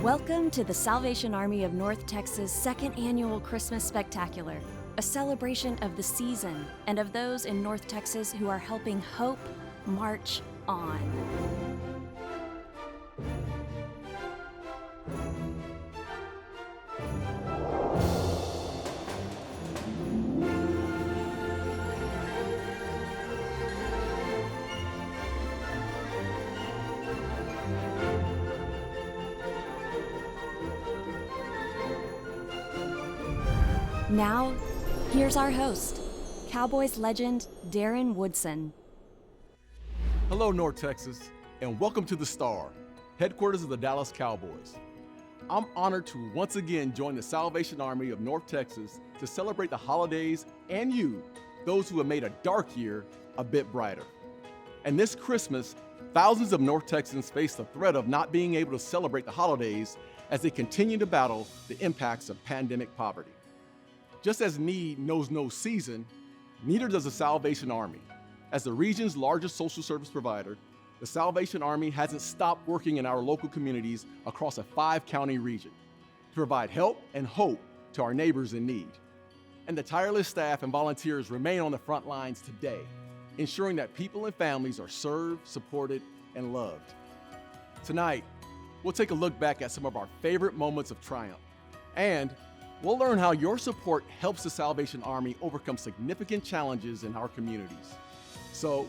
Welcome to the Salvation Army of North Texas' second annual Christmas Spectacular, a celebration of the season and of those in North Texas who are helping hope march on. Now, here's our host, Cowboys legend Darren Woodson. Hello, North Texas, and welcome to the Star, headquarters of the Dallas Cowboys. I'm honored to once again join the Salvation Army of North Texas to celebrate the holidays and you, those who have made a dark year, a bit brighter. And this Christmas, thousands of North Texans face the threat of not being able to celebrate the holidays as they continue to battle the impacts of pandemic poverty. Just as need knows no season, neither does the Salvation Army. As the region's largest social service provider, the Salvation Army hasn't stopped working in our local communities across a 5-county region to provide help and hope to our neighbors in need. And the tireless staff and volunteers remain on the front lines today, ensuring that people and families are served, supported, and loved. Tonight, we'll take a look back at some of our favorite moments of triumph, and we'll learn how your support helps the Salvation Army overcome significant challenges in our communities. So,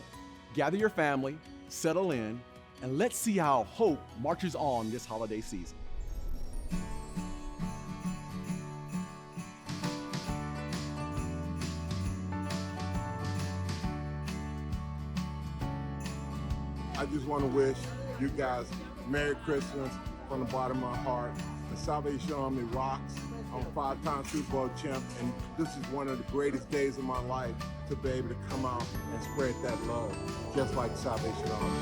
gather your family, settle in, and let's see how hope marches on this holiday season. I just want to wish you guys Merry Christmas from the bottom of my heart. The Salvation Army rocks. I'm a 5-time Super Bowl champ, and this is one of the greatest days of my life to be able to come out and spread that love, just like Salvation Army.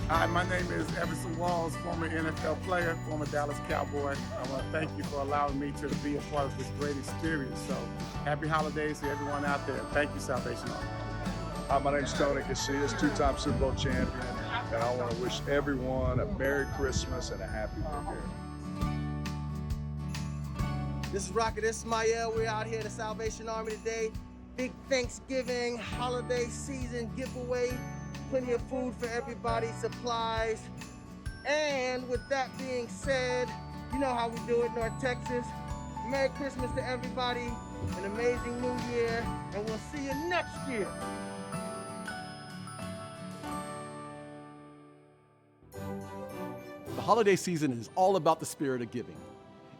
Hi, my name is Everson Walls, former NFL player, former Dallas Cowboy. I want to thank you for allowing me to be a part of this great experience. So, happy holidays to everyone out there. Thank you, Salvation Army. Hi, my name is Tony Casillas, 2-time Super Bowl champion, and I want to wish everyone a Merry Christmas and a Happy New Year. This is Rocket Ismail. We're out here at the Salvation Army today. Big Thanksgiving, holiday season giveaway, plenty of food for everybody, supplies. And with that being said, you know how we do it, North Texas. Merry Christmas to everybody, an amazing New Year, and we'll see you next year. The holiday season is all about the spirit of giving.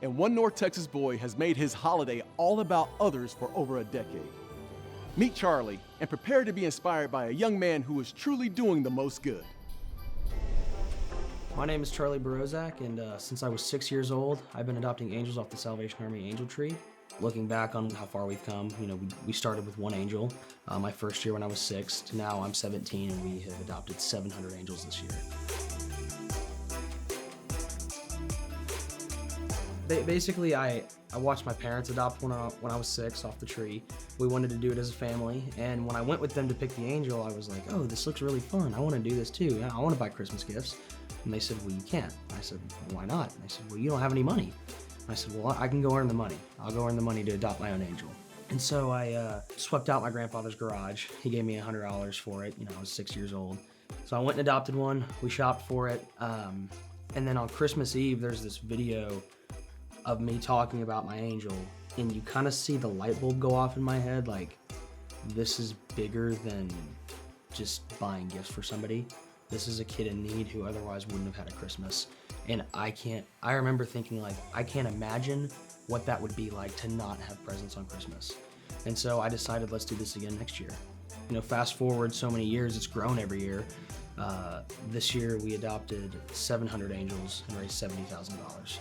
And one North Texas boy has made his holiday all about others for over a decade. Meet Charlie and prepare to be inspired by a young man who is truly doing the most good. My name is Charlie Berozak, and since I was 6 years old, I've been adopting angels off the Salvation Army Angel Tree. Looking back on how far we've come, we started with 1 angel my first year when I was 6, to now I'm 17, and we have adopted 700 angels this year. Basically, I watched my parents adopt when I was 6 off the tree. We wanted to do it as a family, and when I went with them to pick the angel, I was like, oh, this looks really fun. I want to do this too. I want to buy Christmas gifts. And they said, well, you can't. I said, well, why not? And they said, well, you don't have any money. I said, well, I can go earn the money. I'll go earn the money to adopt my own angel. And so I swept out my grandfather's garage. He gave me $100 for it. I was 6 years old. So I went and adopted one. We shopped for it. And then on Christmas Eve, there's this video of me talking about my angel, and you kind of see the light bulb go off in my head, like, this is bigger than just buying gifts for somebody. This is a kid in need who otherwise wouldn't have had a Christmas. And I remember thinking, like, I can't imagine what that would be like to not have presents on Christmas. And so I decided, let's do this again next year. Fast forward so many years, it's grown every year. This year we adopted 700 angels and raised $70,000.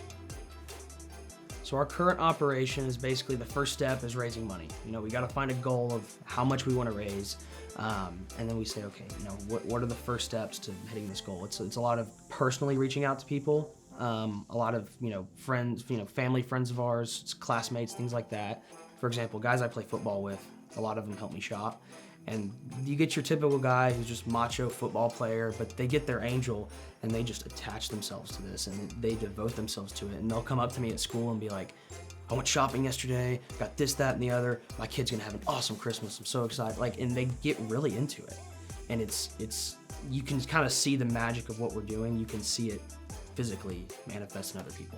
So our current operation is basically, the first step is raising money. We got to find a goal of how much we want to raise, and then we say, okay, what are the first steps to hitting this goal? It's a lot of personally reaching out to people, a lot of friends, family friends of ours, classmates, things like that. For example, guys I play football with, a lot of them help me shop, And you get your typical guy who's just macho football player, but they get their angel and they just attach themselves to this and they devote themselves to it. And they'll come up to me at school and be like, I went shopping yesterday, got this, that, and the other. My kid's gonna have an awesome Christmas. I'm so excited. And they get really into it. And it's you can kind of see the magic of what we're doing. You can see it physically manifest in other people.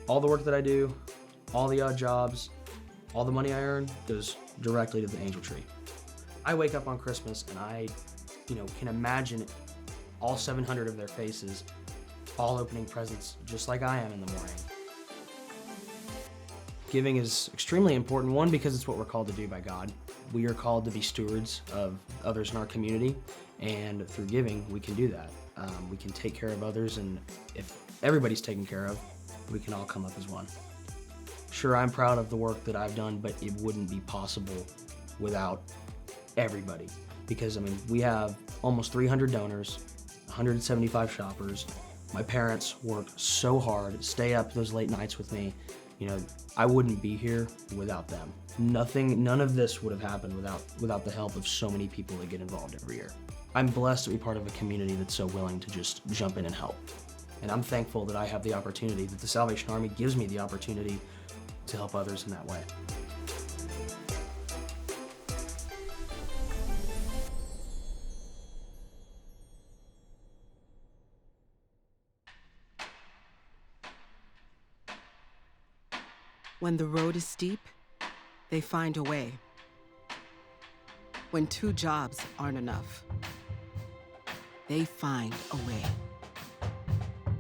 All the work that I do, all the odd jobs, all the money I earn goes directly to the angel tree. I wake up on Christmas and I, can imagine all 700 of their faces all opening presents just like I am in the morning. Giving is extremely important, one, because it's what we're called to do by God. We are called to be stewards of others in our community, and through giving, we can do that. We can take care of others, and if everybody's taken care of, we can all come up as one. Sure, I'm proud of the work that I've done, but it wouldn't be possible without everybody. Because, we have almost 300 donors, 175 shoppers. My parents work so hard, stay up those late nights with me. I wouldn't be here without them. None of this would have happened without the help of so many people that get involved every year. I'm blessed to be part of a community that's so willing to just jump in and help. And I'm thankful that I have the opportunity, that the Salvation Army gives me the opportunity to help others in that way. When the road is steep, they find a way. When 2 jobs aren't enough, they find a way.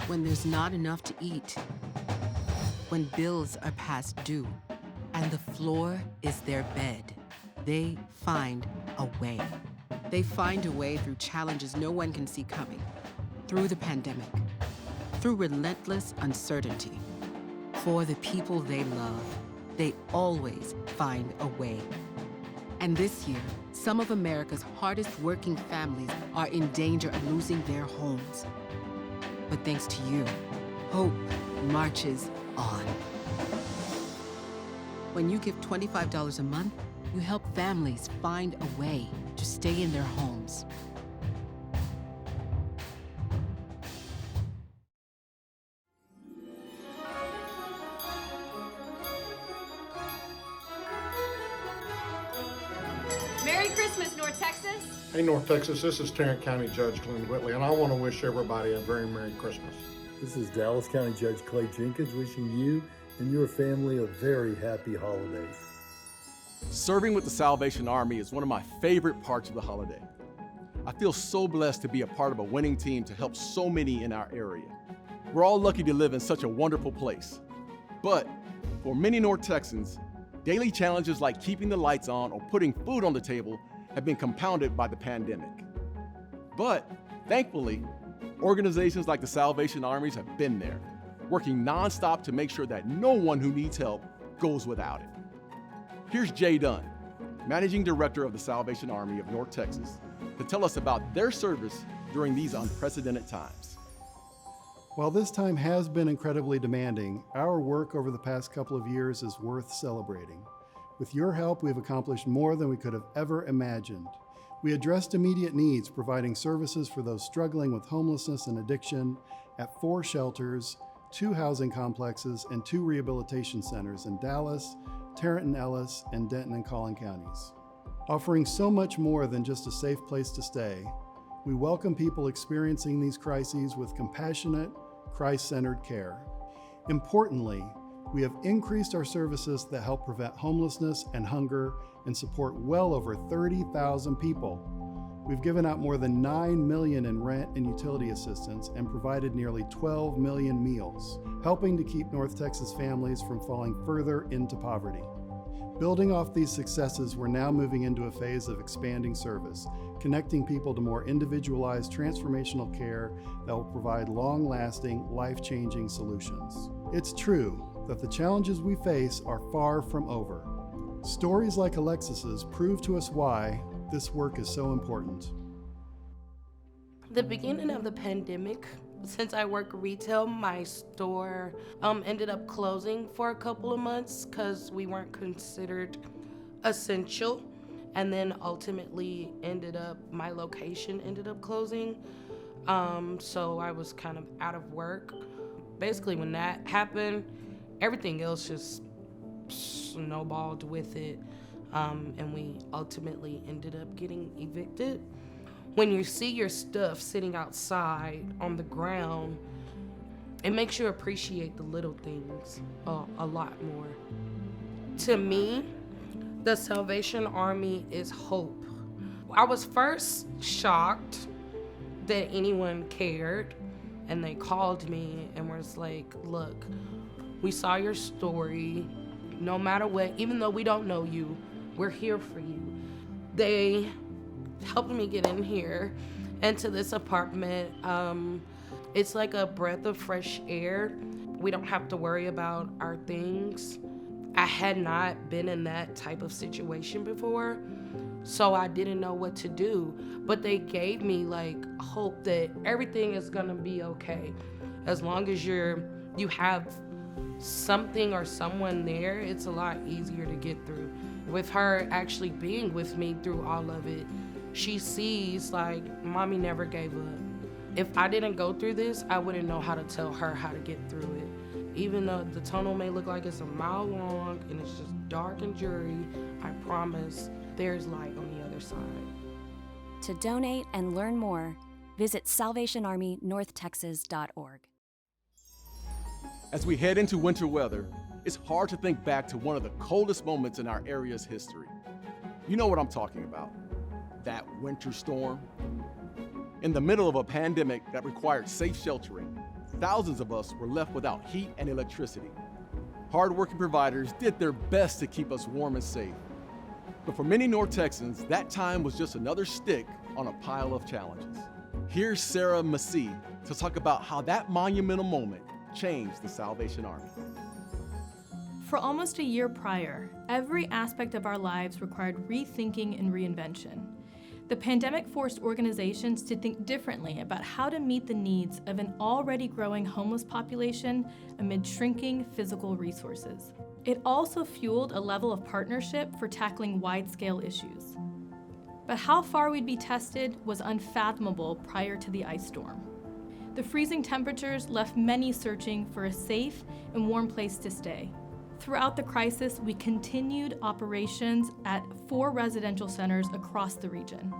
When there's not enough to eat, when bills are past due, and the floor is their bed, they find a way. They find a way through challenges no one can see coming, through the pandemic, through relentless uncertainty. For the people they love, they always find a way. And this year, some of America's hardest working families are in danger of losing their homes. But thanks to you, hope marches on. When you give $25 a month, you help families find a way to stay in their homes. Merry Christmas, North Texas. Hey, North Texas, this is Tarrant County Judge Glenn Whitley, and I want to wish everybody a very Merry Christmas. This is Dallas County Judge Clay Jenkins wishing you and your family a very happy holidays. Serving with the Salvation Army is one of my favorite parts of the holiday. I feel so blessed to be a part of a winning team to help so many in our area. We're all lucky to live in such a wonderful place. But for many North Texans, daily challenges like keeping the lights on or putting food on the table have been compounded by the pandemic. But thankfully, organizations like the Salvation Armies have been there, working nonstop to make sure that no one who needs help goes without it. Here's Jay Dunn, Managing Director of the Salvation Army of North Texas, to tell us about their service during these unprecedented times. While this time has been incredibly demanding, our work over the past couple of years is worth celebrating. With your help, we've accomplished more than we could have ever imagined. We addressed immediate needs, providing services for those struggling with homelessness and addiction at 4 shelters, 2 housing complexes, and 2 rehabilitation centers in Dallas, Tarrant and Ellis, and Denton and Collin counties. Offering so much more than just a safe place to stay, we welcome people experiencing these crises with compassionate, Christ-centered care. Importantly, we have increased our services that help prevent homelessness and hunger and support well over 30,000 people. We've given out more than $9 million in rent and utility assistance and provided nearly 12 million meals, helping to keep North Texas families from falling further into poverty. Building off these successes, we're now moving into a phase of expanding service, connecting people to more individualized transformational care that will provide long-lasting, life-changing solutions. It's true that the challenges we face are far from over. Stories like Alexis's prove to us why this work is so important. The beginning of the pandemic, since I work retail, my store ended up closing for a couple of months because we weren't considered essential. and then ultimately my location ended up closing. So I was kind of out of work. Basically, when that happened, everything else just snowballed with it, and we ultimately ended up getting evicted. When you see your stuff sitting outside on the ground, it makes you appreciate the little things a lot more. To me, the Salvation Army is hope. I was first shocked that anyone cared, and they called me and was like, look, we saw your story. No matter what, even though we don't know you, we're here for you. They helped me get in here into this apartment. It's like a breath of fresh air. We don't have to worry about our things. I had not been in that type of situation before, so I didn't know what to do. But they gave me like hope that everything is gonna be okay. As long as you have something or someone there, it's a lot easier to get through. With her actually being with me through all of it, she sees like mommy never gave up. If I didn't go through this, I wouldn't know how to tell her how to get through it. Even though the tunnel may look like it's a mile long and it's just dark and dreary, I promise there's light on the other side. To donate and learn more, visit salvationarmynorthtexas.org. As we head into winter weather, it's hard to think back to one of the coldest moments in our area's history. You know what I'm talking about. That winter storm. In the middle of a pandemic that required safe sheltering, thousands of us were left without heat and electricity. Hardworking providers did their best to keep us warm and safe. But for many North Texans, that time was just another stick on a pile of challenges. Here's Sarah Massey to talk about how that monumental moment changed the Salvation Army. For almost a year prior, every aspect of our lives required rethinking and reinvention. The pandemic forced organizations to think differently about how to meet the needs of an already growing homeless population amid shrinking physical resources. It also fueled a level of partnership for tackling wide-scale issues. But how far we'd be tested was unfathomable prior to the ice storm. The freezing temperatures left many searching for a safe and warm place to stay. Throughout the crisis, we continued operations at 4 residential centers across the region.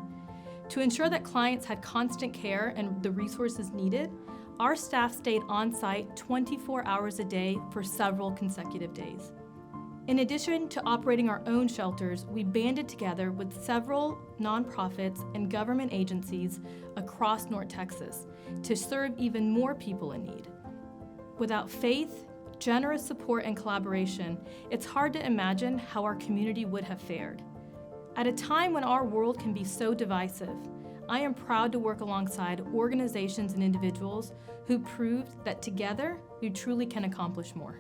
To ensure that clients had constant care and the resources needed, our staff stayed on site 24 hours a day for several consecutive days. In addition to operating our own shelters, we banded together with several nonprofits and government agencies across North Texas to serve even more people in need. Without faith, generous support, and collaboration, it's hard to imagine how our community would have fared. At a time when our world can be so divisive, I am proud to work alongside organizations and individuals who proved that together we truly can accomplish more.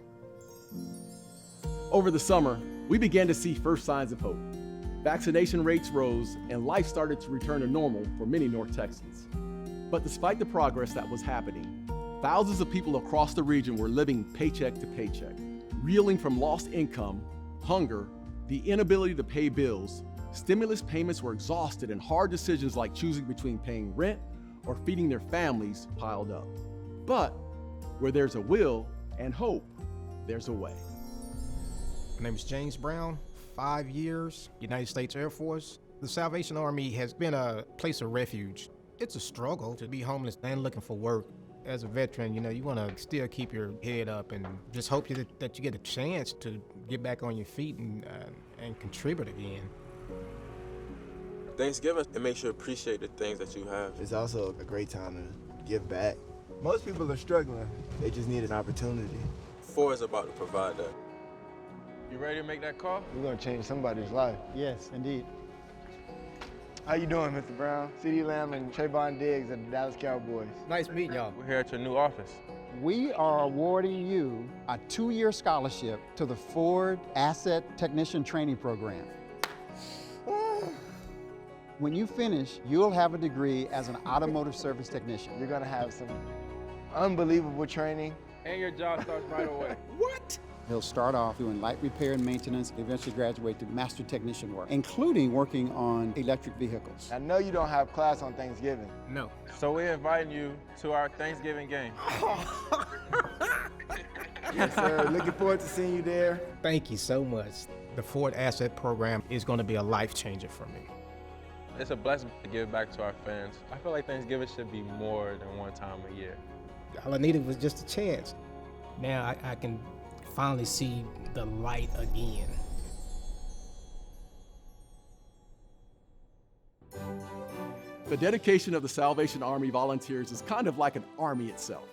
Over the summer, we began to see first signs of hope. Vaccination rates rose and life started to return to normal for many North Texans. But despite the progress that was happening, thousands of people across the region were living paycheck to paycheck, reeling from lost income, hunger, the inability to pay bills. Stimulus payments were exhausted, and hard decisions like choosing between paying rent or feeding their families piled up. But where there's a will and hope, there's a way. My name is James Brown, 5 years, United States Air Force. The Salvation Army has been a place of refuge. It's a struggle to be homeless and looking for work. As a veteran, you want to still keep your head up and just hope that you get a chance to get back on your feet and contribute again. Thanksgiving, it makes you appreciate the things that you have. It's also a great time to give back. Most people are struggling. They just need an opportunity. 4 is about to provide that. You ready to make that call? We're going to change somebody's life. Yes, indeed. How you doing, Mr. Brown? CeeDee Lamb and Trayvon Diggs of the Dallas Cowboys. Nice meeting y'all. We're here at your new office. We are awarding you a 2-year scholarship to the Ford Asset Technician Training Program. When you finish, you'll have a degree as an automotive service technician. You're gonna have some unbelievable training. And your job starts right away. What? He'll start off doing light repair and maintenance, eventually graduate to master technician work, including working on electric vehicles. I know you don't have class on Thanksgiving. No. So we're inviting you to our Thanksgiving game. Yes, sir. Looking forward to seeing you there. Thank you so much. The Ford Asset Program is going to be a life changer for me. It's a blessing to give back to our fans. I feel like Thanksgiving should be more than one time a year. All I needed was just a chance. Now I can finally see the light again. The dedication of the Salvation Army volunteers is kind of like an army itself,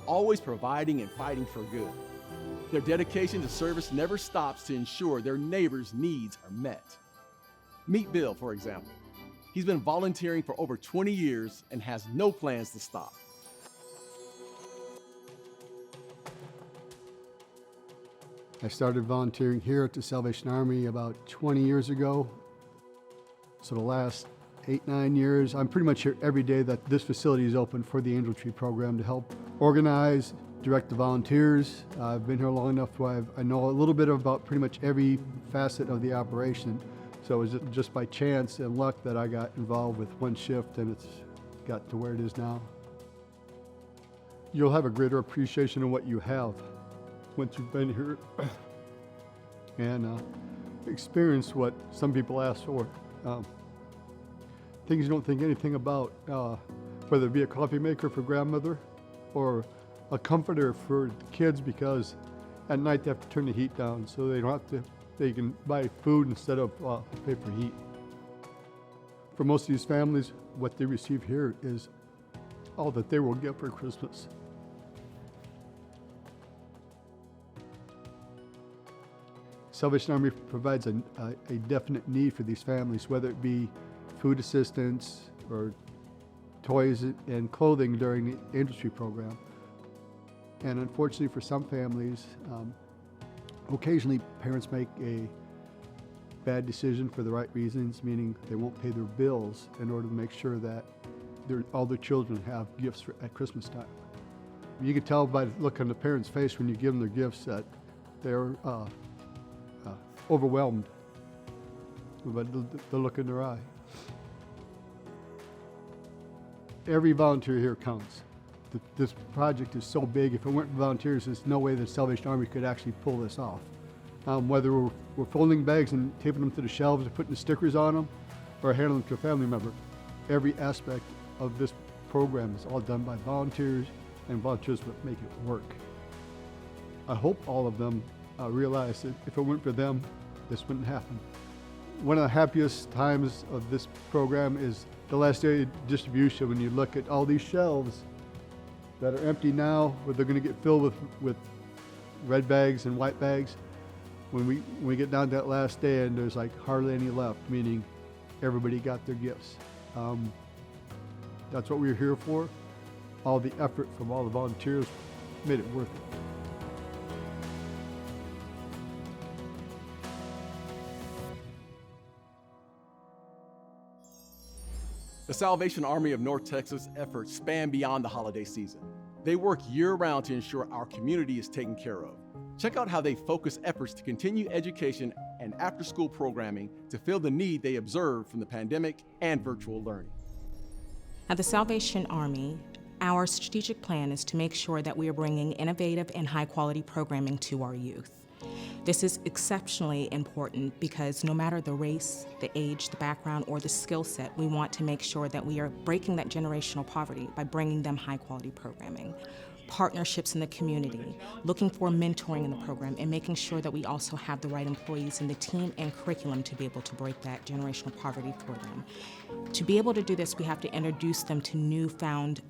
always providing and fighting for good. Their dedication to service never stops to ensure their neighbors' needs are met. Meet Bill, for example. He's been volunteering for over 20 years and has no plans to stop. I started volunteering here at the Salvation Army about 20 years ago. So the last 8-9 years, I'm pretty much here every day that this facility is open for the Angel Tree program to help organize, direct the volunteers. I've been here long enough where I know a little bit about pretty much every facet of the operation. So it was just by chance and luck that I got involved with one shift and it's got to where it is now. You'll have a greater appreciation of what you have once you've been here and experience what some people ask for. Things you don't think anything about, whether it be a coffee maker for grandmother or a comforter for the kids because at night they have to turn the heat down so they don't have to, they can buy food instead of pay for heat. For most of these families, what they receive here is all that they will get for Christmas. Salvation Army provides a definite need for these families, whether it be food assistance or toys and clothing during the Angel Tree program. And unfortunately for some families, occasionally parents make a bad decision for the right reasons, meaning they won't pay their bills in order to make sure that all their children have gifts at Christmas time. You can tell by the look on the parents' face when you give them their gifts that they're overwhelmed by the look in their eye. Every volunteer here counts. This project is so big, if it weren't for volunteers, there's no way the Salvation Army could actually pull this off. Whether we're folding bags and taping them to the shelves or putting the stickers on them or handing them to a family member, every aspect of this program is all done by volunteers, and volunteers will make it work. I hope all of them realize that if it weren't for them, this wouldn't happen. One of the happiest times of this program is the last day of distribution, when you look at all these shelves that are empty now, where they're going to get filled with red bags and white bags. When we get down to that last day and there's like hardly any left, meaning everybody got their gifts. That's what we were here for. All the effort from all the volunteers made it worth it. The Salvation Army of North Texas efforts span beyond the holiday season. They work year-round to ensure our community is taken care of. Check out how they focus efforts to continue education and after-school programming to fill the need they observed from the pandemic and virtual learning. At the Salvation Army, our strategic plan is to make sure that we are bringing innovative and high-quality programming to our youth. This is exceptionally important because no matter the race, the age, the background, or the skill set, we want to make sure that we are breaking that generational poverty by bringing them high-quality programming. Partnerships in the community, looking for mentoring in the program, and making sure that we also have the right employees in the team and curriculum to be able to break that generational poverty for them. To be able to do this, we have to introduce them to newfound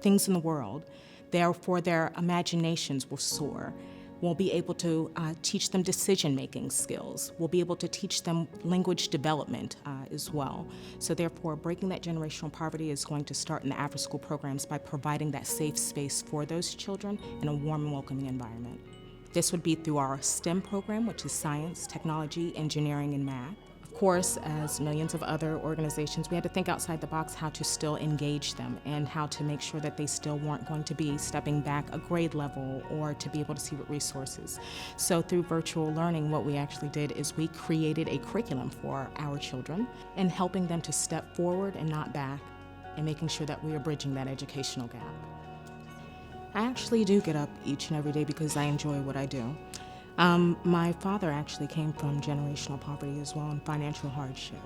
things in the world. Therefore, their imaginations will soar. We'll be able to teach them decision-making skills. We'll be able to teach them language development as well. So therefore, breaking that generational poverty is going to start in the after-school programs by providing that safe space for those children in a warm and welcoming environment. This would be through our STEM program, which is science, technology, engineering, and math. Of course, as millions of other organizations, we had to think outside the box how to still engage them and how to make sure that they still weren't going to be stepping back a grade level or to be able to see what resources. So through virtual learning, what we actually did is we created a curriculum for our children and helping them to step forward and not back and making sure that we are bridging that educational gap. I actually do get up each and every day because I enjoy what I do. My father actually came from generational poverty as well and financial hardship.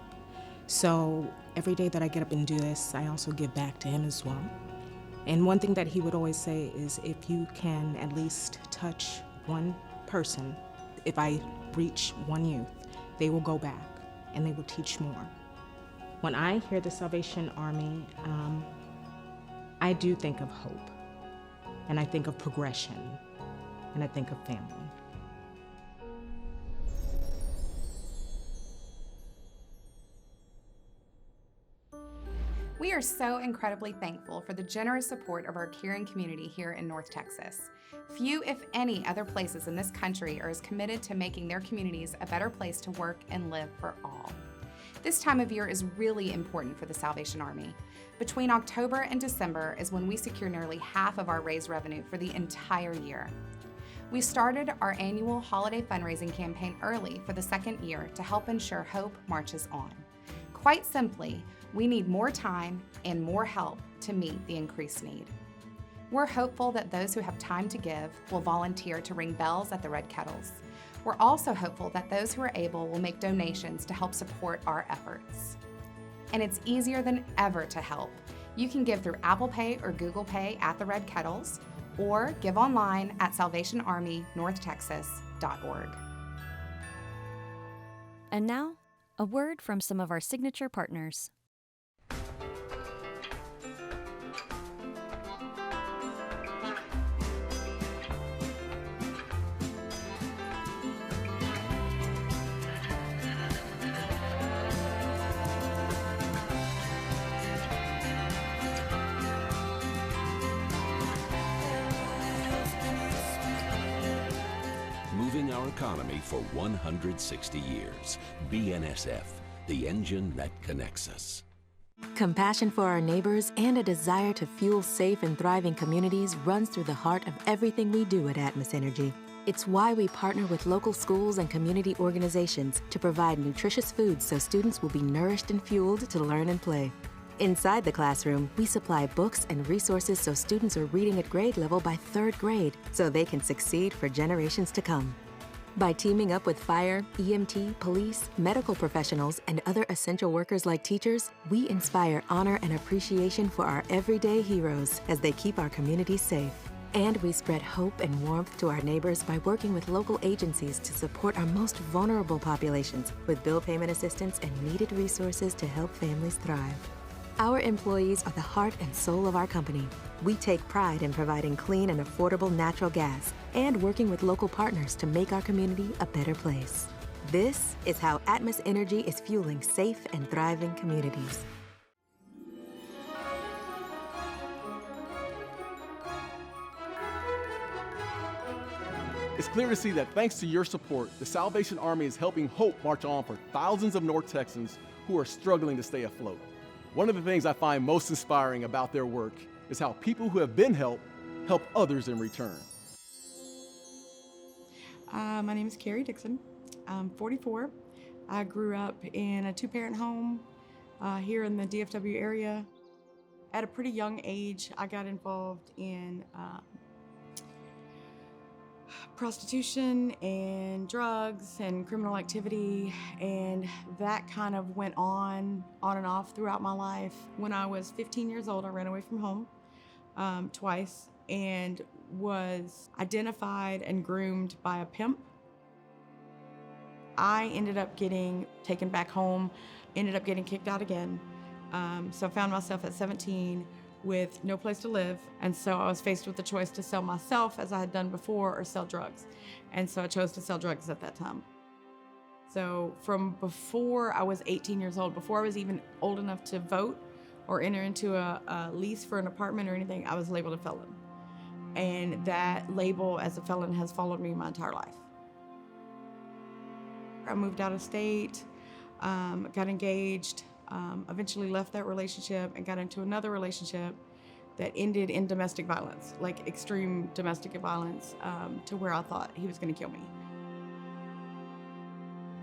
So every day that I get up and do this, I also give back to him as well. And one thing that he would always say is if you can at least touch one person, if I reach one youth, they will go back and they will teach more. When I hear the Salvation Army, I do think of hope, and I think of progression, and I think of family. We are so incredibly thankful for the generous support of our caring community here in North Texas. Few, if any, other places in this country are as committed to making their communities a better place to work and live for all. This time of year is really important for the Salvation Army. Between October and December is when we secure nearly half of our raised revenue for the entire year. We started our annual holiday fundraising campaign early for the second year to help ensure hope marches on. Quite simply, we need more time and more help to meet the increased need. We're hopeful that those who have time to give will volunteer to ring bells at the Red Kettles. We're also hopeful that those who are able will make donations to help support our efforts. And it's easier than ever to help. You can give through Apple Pay or Google Pay at the Red Kettles, or give online at salvationarmynorthtexas.org. And now, a word from some of our signature partners. Moving our economy for 160 years. BNSF, the engine that connects us. Compassion for our neighbors and a desire to fuel safe and thriving communities runs through the heart of everything we do at Atmos Energy. It's why we partner with local schools and community organizations to provide nutritious foods so students will be nourished and fueled to learn and play. Inside the classroom, we supply books and resources so students are reading at grade level by 3rd grade so they can succeed for generations to come. By teaming up with fire, EMT, police, medical professionals, and other essential workers like teachers, we inspire honor and appreciation for our everyday heroes as they keep our communities safe. And we spread hope and warmth to our neighbors by working with local agencies to support our most vulnerable populations with bill payment assistance and needed resources to help families thrive. Our employees are the heart and soul of our company. We take pride in providing clean and affordable natural gas and working with local partners to make our community a better place. This is how Atmos Energy is fueling safe and thriving communities. It's clear to see that thanks to your support, the Salvation Army is helping hope march on for thousands of North Texans who are struggling to stay afloat. One of the things I find most inspiring about their work is how people who have been helped help others in return. My name is Carrie Dixon. I'm 44. I grew up in a 2-parent home here in the DFW area. At a pretty young age, I got involved in prostitution and drugs and criminal activity, and that kind of went on and off throughout my life. When I was 15 years old, I ran away from home twice and was identified and groomed by a pimp. I ended up getting taken back home, ended up getting kicked out again. So I found myself at 17 with no place to live, and so I was faced with the choice to sell myself as I had done before or sell drugs. And so I chose to sell drugs at that time. So from before I was 18 years old, before I was even old enough to vote or enter into a lease for an apartment or anything, I was labeled a felon. And that label as a felon has followed me my entire life. I moved out of state. got engaged, eventually left that relationship and got into another relationship that ended in domestic violence, like extreme domestic violence, to where I thought he was gonna kill me.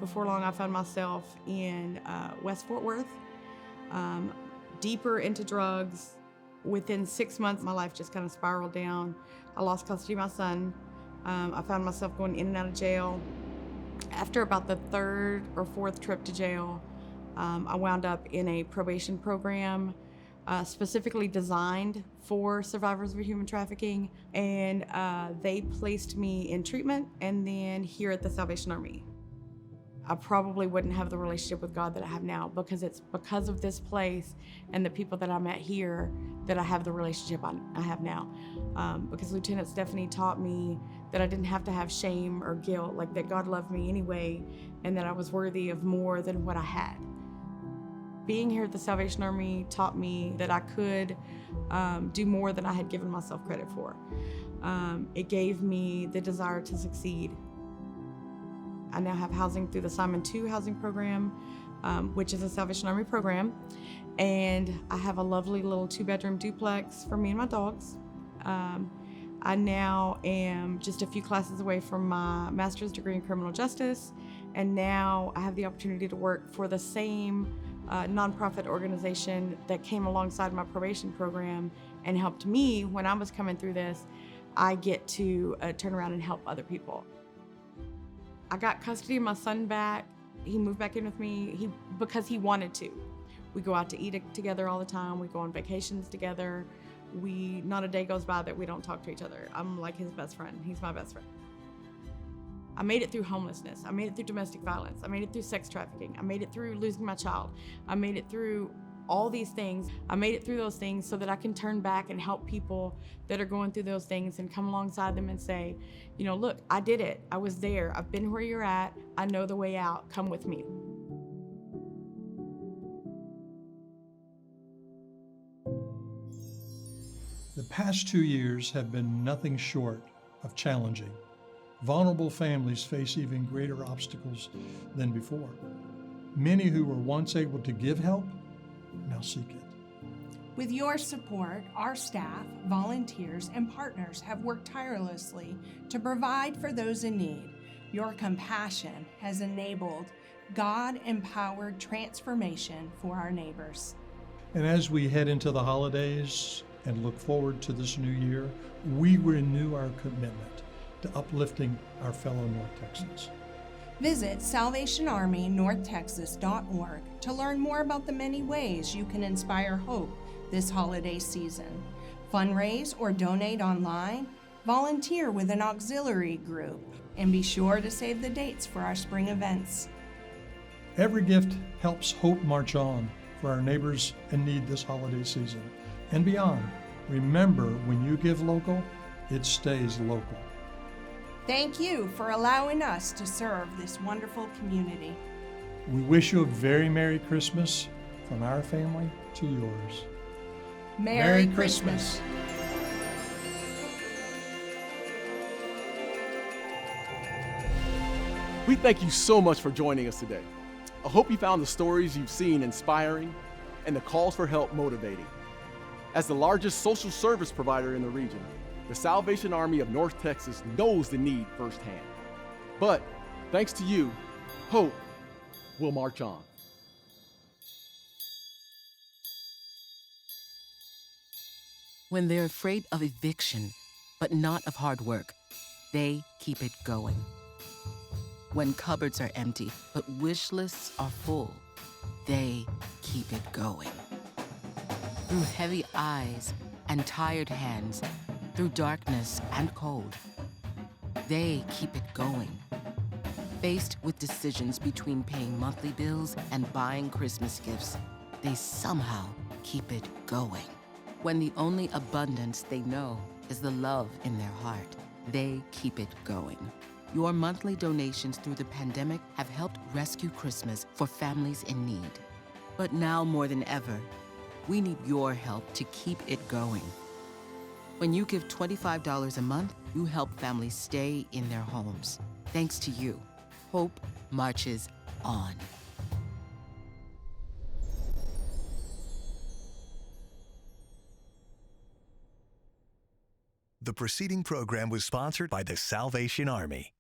Before long, I found myself in West Fort Worth, deeper into drugs. Within 6 months, my life just kind of spiraled down. I lost custody of my son. I found myself going in and out of jail. After about the third or fourth trip to jail, I wound up in a probation program specifically designed for survivors of human trafficking, and they placed me in treatment and then here at the Salvation Army. I probably wouldn't have the relationship with God that I have now, because it's because of this place and the people that I met here that I have the relationship I have now. Because Lieutenant Stephanie taught me that I didn't have to have shame or guilt, like that God loved me anyway, and that I was worthy of more than what I had. Being here at the Salvation Army taught me that I could do more than I had given myself credit for. It gave me the desire to succeed. I now have housing through the Simon II housing program, which is a Salvation Army program. And I have a lovely little 2-bedroom duplex for me and my dogs. I now am just a few classes away from my master's degree in criminal justice. And now I have the opportunity to work for the same nonprofit organization that came alongside my probation program and helped me when I was coming through this. I get to turn around and help other people. I got custody of my son back. He moved back in with me because he wanted to. We go out to eat together all the time. We go on vacations together. Not a day goes by that we don't talk to each other. I'm like his best friend. He's my best friend. I made it through homelessness. I made it through domestic violence. I made it through sex trafficking. I made it through losing my child. I made it through all these things. I made it through those things so that I can turn back and help people that are going through those things and come alongside them and say, you know, look, I did it. I was there. I've been where you're at. I know the way out. Come with me. The past 2 years have been nothing short of challenging. Vulnerable families face even greater obstacles than before. Many who were once able to give help now seek it. With your support, our staff, volunteers, and partners have worked tirelessly to provide for those in need. Your compassion has enabled God-empowered transformation for our neighbors. And as we head into the holidays and look forward to this new year, we renew our commitment to uplifting our fellow North Texans. Visit SalvationArmyNorthTexas.org to learn more about the many ways you can inspire hope this holiday season. Fundraise or donate online, volunteer with an auxiliary group, and be sure to save the dates for our spring events. Every gift helps hope march on for our neighbors in need this holiday season and beyond. Remember, when you give local, it stays local. Thank you for allowing us to serve this wonderful community. We wish you a very Merry Christmas from our family to yours. Merry Christmas. We thank you so much for joining us today. I hope you found the stories you've seen inspiring and the calls for help motivating. As the largest social service provider in the region, the Salvation Army of North Texas knows the need firsthand. But thanks to you, hope will march on. When they're afraid of eviction, but not of hard work, they keep it going. When cupboards are empty, but wish lists are full, they keep it going. Through heavy eyes and tired hands, through darkness and cold, they keep it going. Faced with decisions between paying monthly bills and buying Christmas gifts, they somehow keep it going. When the only abundance they know is the love in their heart, they keep it going. Your monthly donations through the pandemic have helped rescue Christmas for families in need. But now more than ever, we need your help to keep it going. When you give $25 a month, you help families stay in their homes. Thanks to you, hope marches on. The preceding program was sponsored by the Salvation Army.